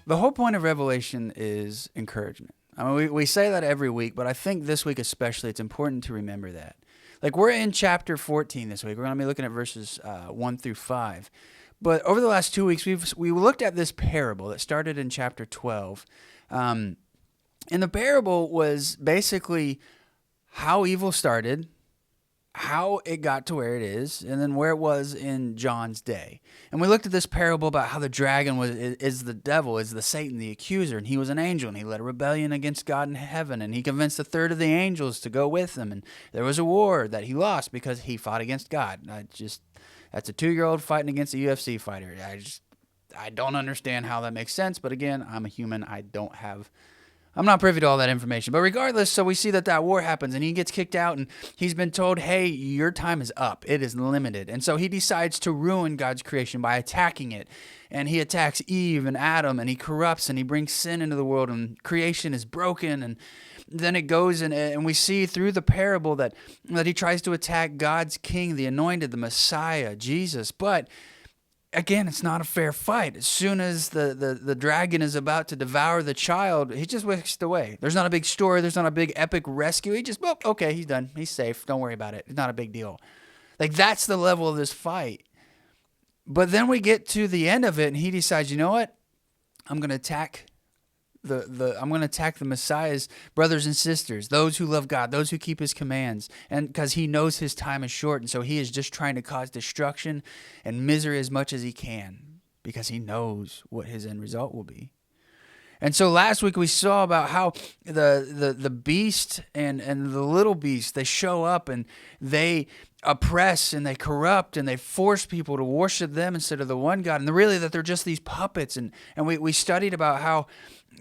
The whole point of Revelation is encouragement. I mean, we say that every week, but I think this week especially, it's important to remember that. Like, we're in chapter 14 this week. We're going to be looking at verses 1 through 5. But over the last 2 weeks, we looked at this parable that started in chapter 12. And the parable was basically how evil started, how it got to where it is, and then where it was in John's day. And we looked at this parable about how the dragon is the devil, is the Satan, the accuser, and he was an angel, and he led a rebellion against God in heaven, and he convinced a third of the angels to go with him, and there was a war that he lost because he fought against God. That's a 2-year-old fighting against a UFC fighter. I don't understand how that makes sense, but again, I'm a human. I'm not privy to all that information. But regardless, so we see that war happens, and he gets kicked out, and he's been told, hey, your time is up. It is limited. And so he decides to ruin God's creation by attacking it. And he attacks Eve and Adam, and he corrupts, and he brings sin into the world, and creation is broken. And then it goes, and we see through the parable that he tries to attack God's king, the anointed, the Messiah, Jesus. But again, it's not a fair fight. As soon as the dragon is about to devour the child, he just whisked away. There's not a big story. There's not a big epic rescue. He just, okay, he's done. He's safe. Don't worry about it. It's not a big deal. Like, that's the level of this fight. But then we get to the end of it, and he decides, you know what? I'm going to attack the Messiah's brothers and sisters, those who love God, those who keep his commands, and because he knows his time is short, and so he is just trying to cause destruction and misery as much as he can because he knows what his end result will be. And so last week we saw about how the beast and the little beast, they show up and they oppress and they corrupt and they force people to worship them instead of the one God, and really that they're just these puppets. And we studied about how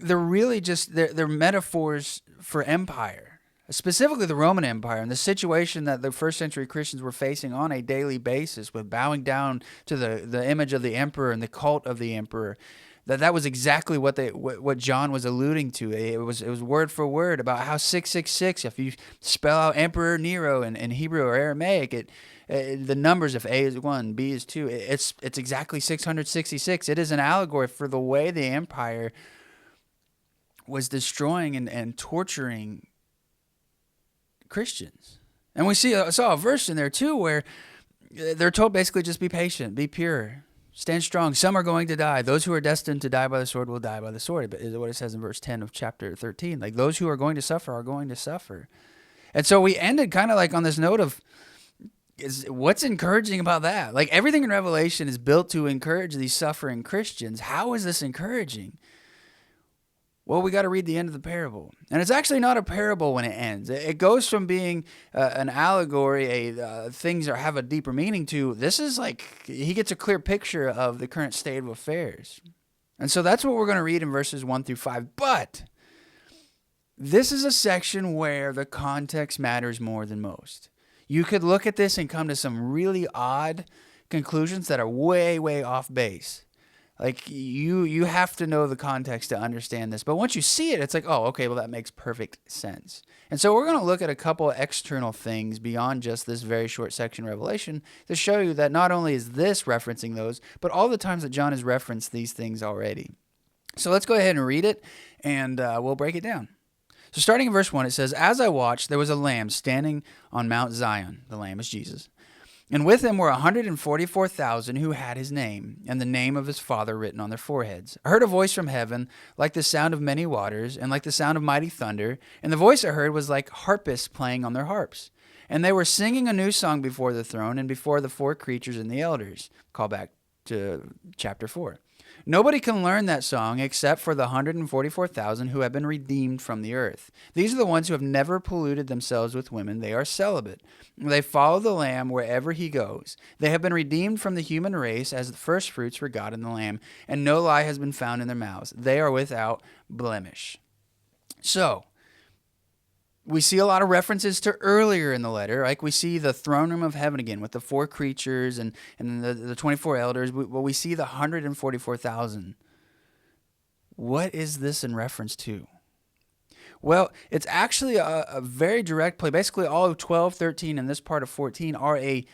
they're really just they're metaphors for empire, specifically the Roman Empire, and the situation that the first century Christians were facing on a daily basis with bowing down to the image of the emperor and the cult of the emperor. That was exactly what John was alluding to. It was word for word about how 666, if you spell out Emperor Nero in Hebrew or Aramaic, the numbers, if A is 1, B is 2, it's exactly 666. It is an allegory for the way the empire was destroying and torturing Christians. And we saw a verse in there too where they're told basically just be patient, be pure, stand strong. Some are going to die. Those who are destined to die by the sword will die by the sword. But is what it says in verse 10 of chapter 13. Like, those who are going to suffer are going to suffer. And so we ended kind of like on this note of, what's encouraging about that? Like, everything in Revelation is built to encourage these suffering Christians. How is this encouraging? Well, we got to read the end of the parable. And it's actually not a parable when it ends. It goes from being an allegory, things that have a deeper meaning, to this is like he gets a clear picture of the current state of affairs. And so that's what we're going to read in verses 1 through 5. But this is a section where the context matters more than most. You could look at this and come to some really odd conclusions that are way, way off base. Like, you have to know the context to understand this. But once you see it, it's like, oh, okay, well, that makes perfect sense. And so we're going to look at a couple external things beyond just this very short section of Revelation to show you that not only is this referencing those, but all the times that John has referenced these things already. So let's go ahead and read it, and we'll break it down. So starting in verse 1, it says, "As I watched, there was a lamb standing on Mount Zion." The lamb is Jesus. "And with him were 144,000 who had his name, and the name of his Father written on their foreheads. I heard a voice from heaven, like the sound of many waters, and like the sound of mighty thunder. And the voice I heard was like harpists playing on their harps. And they were singing a new song before the throne and before the 4 creatures and the elders." Call back to chapter 4. "Nobody can learn that song except for the 144,000 who have been redeemed from the earth. These are the ones who have never polluted themselves with women. They are celibate. They follow the Lamb wherever he goes. They have been redeemed from the human race as the firstfruits for God and the Lamb, and no lie has been found in their mouths. They are without blemish." So, we see a lot of references to earlier in the letter. Like, we see the throne room of heaven again with the 4 creatures and the 24 elders. We see the 144,000. What is this in reference to? Well, it's actually a very direct play. Basically, all of 12, 13, and this part of 14 are a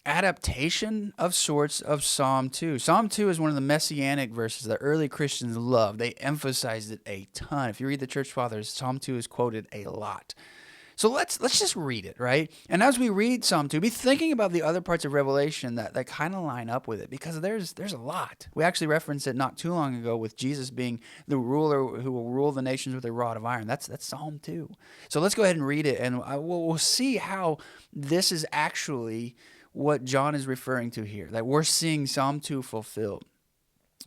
adaptation of sorts of Psalm 2. Psalm 2 is one of the messianic verses that early Christians love. They emphasized it a ton. If you read the Church Fathers, Psalm 2 is quoted a lot. So let's just read it, right? And as we read Psalm 2, be thinking about the other parts of Revelation that kind of line up with it, because there's a lot. We actually referenced it not too long ago with Jesus being the ruler who will rule the nations with a rod of iron. That's Psalm 2. So let's go ahead and read it, and we'll see how this is actually what John is referring to here, that we're seeing Psalm 2 fulfilled.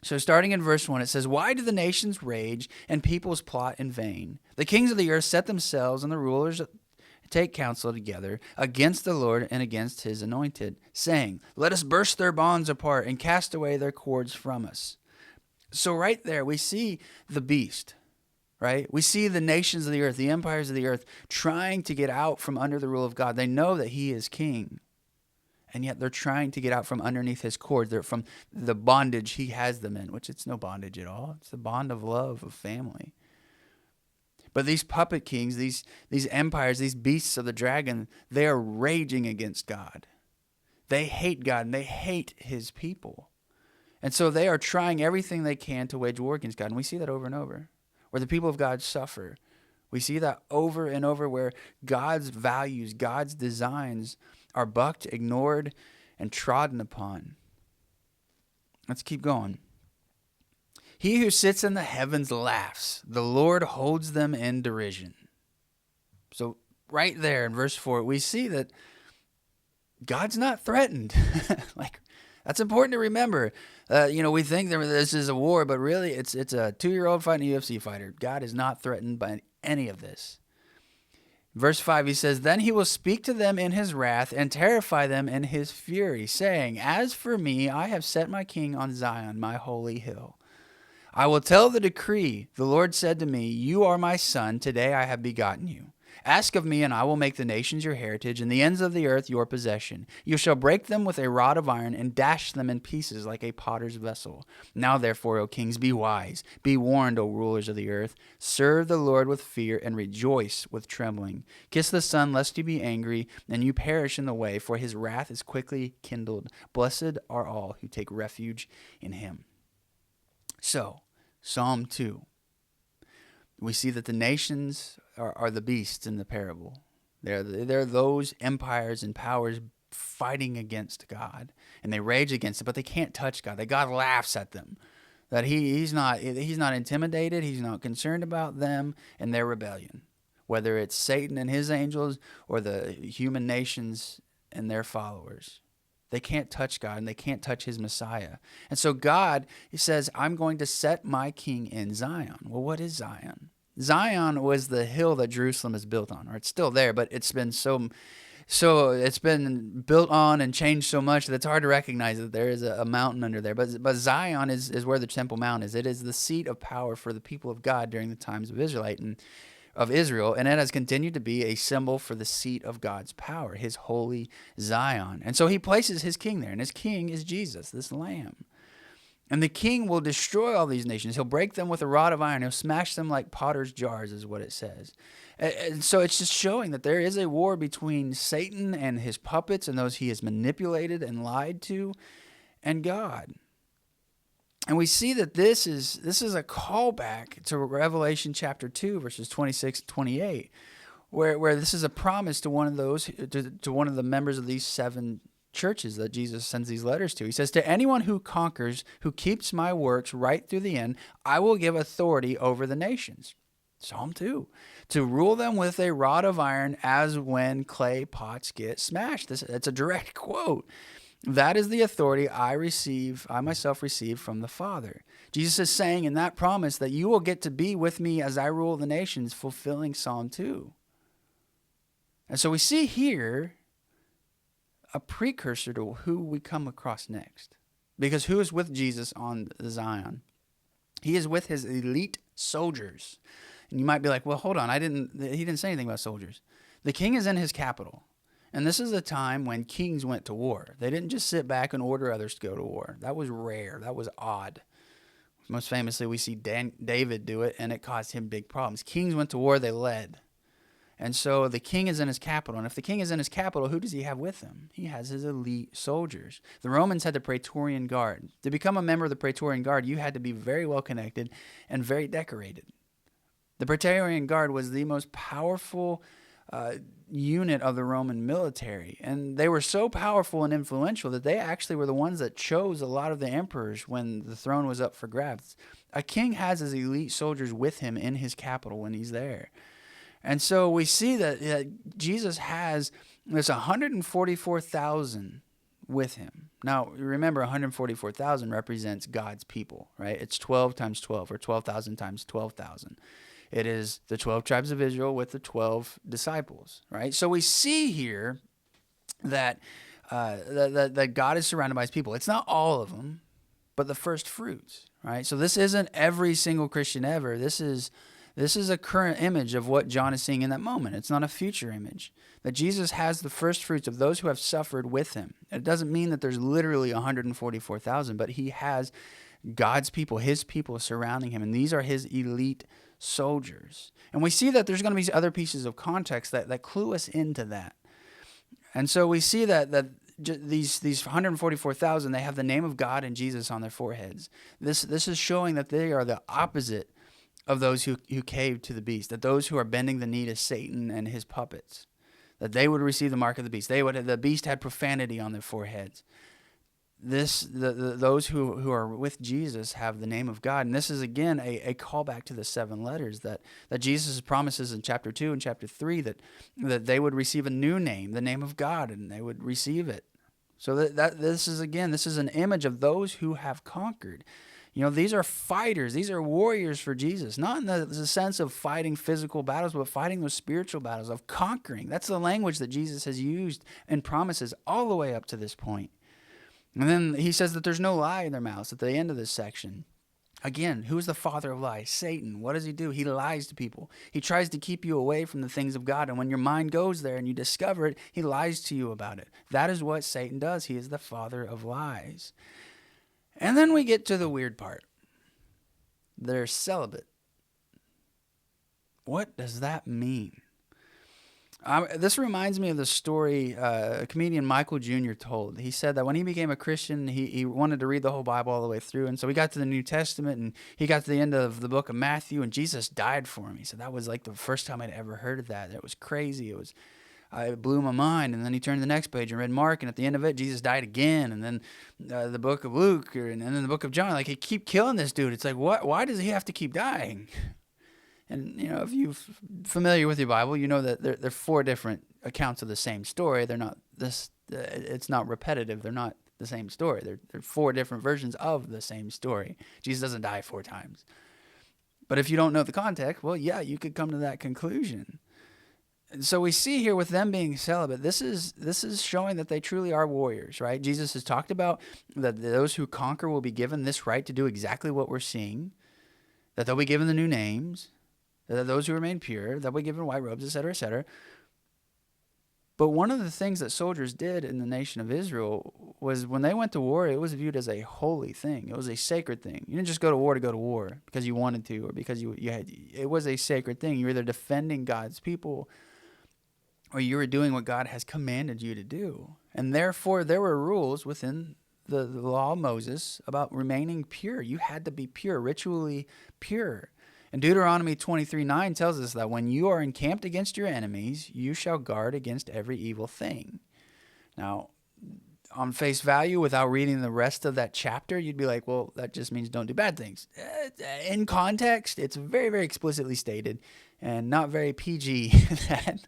So starting in verse 1, it says, "Why do the nations rage and peoples plot in vain? The kings of the earth set themselves, and the rulers take counsel together against the Lord and against his anointed, saying, let us burst their bonds apart and cast away their cords from us." So right there, we see the beast, right? We see the nations of the earth, the empires of the earth, trying to get out from under the rule of God. They know that he is king, and yet they're trying to get out from underneath his cords. They're from the bondage he has them in, which it's no bondage at all. It's the bond of love, of family. But these puppet kings, these empires, these beasts of the dragon, they are raging against God. They hate God, and they hate his people. And so they are trying everything they can to wage war against God. And we see that over and over, where the people of God suffer. We see that over and over, where God's values, God's designs are bucked, ignored, and trodden upon. Let's keep going. "He who sits in the heavens laughs. The Lord holds them in derision." So right there in verse 4, we see that God's not threatened. That's important to remember. We think that this is a war, but really it's a 2-year-old fighting a UFC fighter. God is not threatened by any of this. Verse 5, he says, "Then he will speak to them in his wrath and terrify them in his fury, saying, as for me, I have set my king on Zion, my holy hill. I will tell the decree. The Lord said to me, you are my son. Today I have begotten you. Ask of me, and I will make the nations your heritage, and the ends of the earth your possession. You shall break them with a rod of iron, and dash them in pieces like a potter's vessel. Now therefore, O kings, be wise. Be warned, O rulers of the earth. Serve the Lord with fear, and rejoice with trembling. Kiss the Son, lest you be angry, and you perish in the way, for his wrath is quickly kindled. Blessed are all who take refuge in him." So, Psalm 2. We see that the nations are the beasts in the parable. They're those empires and powers fighting against God, and they rage against it, but they can't touch God. That God laughs at them. That he's not intimidated. He's not concerned about them and their rebellion, whether it's Satan and his angels or the human nations and their followers. They can't touch God, and they can't touch his Messiah. And so God, he says, I'm going to set my king in Zion. Well, what is Zion? Zion was the hill that Jerusalem is built on, or it's still there, but it's been so it's been built on and changed so much that it's hard to recognize that there is a mountain under there. But Zion is where the Temple Mount is. It is the seat of power for the people of God during the times of Israel, and it has continued to be a symbol for the seat of God's power, his holy Zion. And so he places his king there, and his king is Jesus, this Lamb. And the king will destroy all these nations. He'll break them with a rod of iron. He'll smash them like potter's jars, is what it says. And so it's just showing that there is a war between Satan and his puppets and those he has manipulated and lied to, and God. And we see that this is a callback to Revelation chapter 2, verses 26 and 28, where this is a promise to one of those to one of the members of these 7 churches that Jesus sends these letters to. He says, "To anyone who conquers, who keeps my works right through the end, I will give authority over the nations." Psalm 2. "To rule them with a rod of iron, as when clay pots get smashed." It's a direct quote. "That is the authority I myself receive from the Father." Jesus is saying in that promise that you will get to be with me as I rule the nations, fulfilling Psalm 2. And so we see here a precursor to who we come across next. Because who is with Jesus on Zion? He is with his elite soldiers. And you might be like, well, hold on, he didn't say anything about soldiers. The king is in his capital. And this is a time when kings went to war. They didn't just sit back and order others to go to war. That was rare. That was odd. Most famously, we see David do it, and it caused him big problems. Kings went to war, they led. And so the king is in his capital. And if the king is in his capital, who does he have with him? He has his elite soldiers. The Romans had the Praetorian Guard. To become a member of the Praetorian Guard, you had to be very well connected and very decorated. The Praetorian Guard was the most powerful unit of the Roman military. And they were so powerful and influential that they actually were the ones that chose a lot of the emperors when the throne was up for grabs. A king has his elite soldiers with him in his capital when he's there. And so we see that Jesus has this 144,000 with him. Now, remember, 144,000 represents God's people, right? It's 12 times 12, or 12,000 times 12,000. It is the 12 tribes of Israel with the 12 disciples, right? So we see here that that God is surrounded by his people. It's not all of them, but the first fruits, right? So this isn't every single Christian ever. This is a current image of what John is seeing in that moment. It's not a future image. That Jesus has the first fruits of those who have suffered with him. It doesn't mean that there's literally 144,000, but he has God's people, his people surrounding him, and these are his elite soldiers. And we see that there's going to be other pieces of context that clue us into that. And so we see that these 144,000, they have the name of God and Jesus on their foreheads. This is showing that they are the opposite of those who caved to the beast, that those who are bending the knee to Satan and his puppets, that they would receive the mark of the beast. The beast had profanity on their foreheads. Those who are with Jesus have the name of God. And this is, again, a callback to the 7 letters that Jesus promises in chapter 2 and chapter 3 that they would receive a new name, the name of God, and they would receive it. So this is an image of those who have conquered. You know, these are fighters. These are warriors for Jesus, not in the sense of fighting physical battles, but fighting those spiritual battles, of conquering. That's the language that Jesus has used and promises all the way up to this point. And then he says that there's no lie in their mouths at the end of this section. Again, who's the father of lies? Satan. What does he do? He lies to people. He tries to keep you away from the things of God. And when your mind goes there and you discover it, he lies to you about it. That is what Satan does. He is the father of lies. And then we get to the weird part. They're celibate. What does that mean? This reminds me of the story a comedian Michael Jr. told. He said that when he became a Christian, he wanted to read the whole Bible all the way through. And so he got to the New Testament, and he got to the end of the book of Matthew, and Jesus died for him. He said that was like the first time I'd ever heard of that. It was crazy. It blew my mind. And then he turned to the next page and read Mark, and at the end of it, Jesus died again. And then the book of Luke, and then the book of John. Like, he keep killing this dude. It's like, what? Why does he have to keep dying? And, you know, if you're familiar with your Bible, you know that there are 4 different accounts of the same story. They're not it's not repetitive. They're not the same story. They're 4 different versions of the same story. Jesus doesn't die 4 times. But if you don't know the context, well, yeah, you could come to that conclusion. And so we see here with them being celibate, this is showing that they truly are warriors, right? Jesus has talked about that those who conquer will be given this right to do exactly what we're seeing, that they'll be given the new names, that those who remain pure, they'll be given white robes, etc., etc. But one of the things that soldiers did in the nation of Israel was when they went to war, it was viewed as a holy thing. It was a sacred thing. You didn't just go to war because you wanted to or because you had. It was a sacred thing. You were either defending God's people or you were doing what God has commanded you to do. And therefore, there were rules within the law of Moses about remaining pure. You had to be pure, ritually pure. And Deuteronomy 23:9 tells us that when you are encamped against your enemies, you shall guard against every evil thing. Now, on face value, without reading the rest of that chapter, you'd be like, well, that just means don't do bad things. In context, it's very, very explicitly stated and not very PG that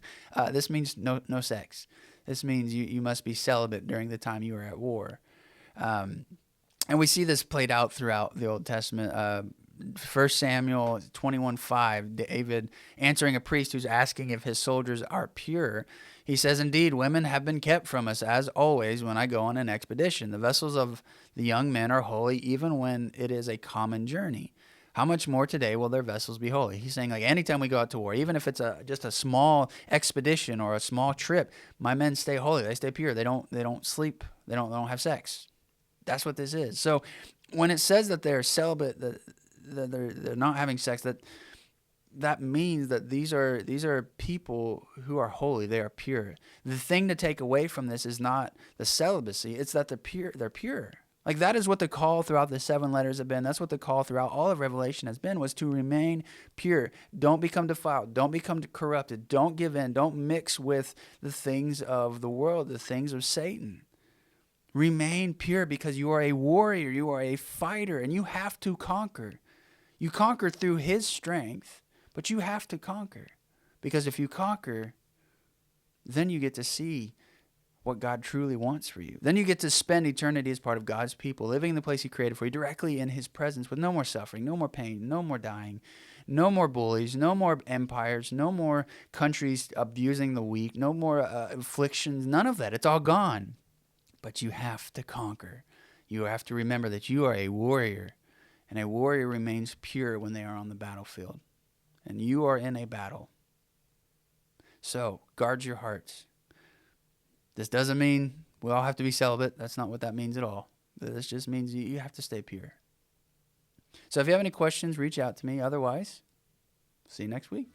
this means no sex. This means you must be celibate during the time you are at war. And we see this played out throughout the Old Testament. 1 Samuel 21:5, David answering a priest who's asking if his soldiers are pure. He says, "Indeed, women have been kept from us, as always, when I go on an expedition. The vessels of the young men are holy, even when it is a common journey. How much more today will their vessels be holy?" He's saying, like, anytime we go out to war, even if it's just a small expedition or a small trip, my men stay holy. They stay pure. They don't sleep. They don't have sex. That's what this is. So when it says that they're celibate, that they're not having sex, that that means that these are people who are holy. They are pure. The thing to take away from this is not the celibacy. It's that they're pure. They're pure. Like that is what the call throughout the 7 letters have been. That's what the call throughout all of Revelation has been, was to remain pure. Don't become defiled. Don't become corrupted. Don't give in. Don't mix with the things of the world, the things of Satan. Remain pure because you are a warrior. You are a fighter, and you have to conquer. You conquer through his strength, but you have to conquer. Because if you conquer, then you get to see what God truly wants for you. Then you get to spend eternity as part of God's people, living in the place he created for you, directly in his presence, with no more suffering, no more pain, no more dying, no more bullies, no more empires, no more countries abusing the weak, no more afflictions, none of that. It's all gone. But you have to conquer. You have to remember that you are a warrior, and a warrior remains pure when they are on the battlefield. And you are in a battle. So, guard your hearts. This doesn't mean we all have to be celibate. That's not what that means at all. This just means you have to stay pure. So if you have any questions, reach out to me. Otherwise, see you next week.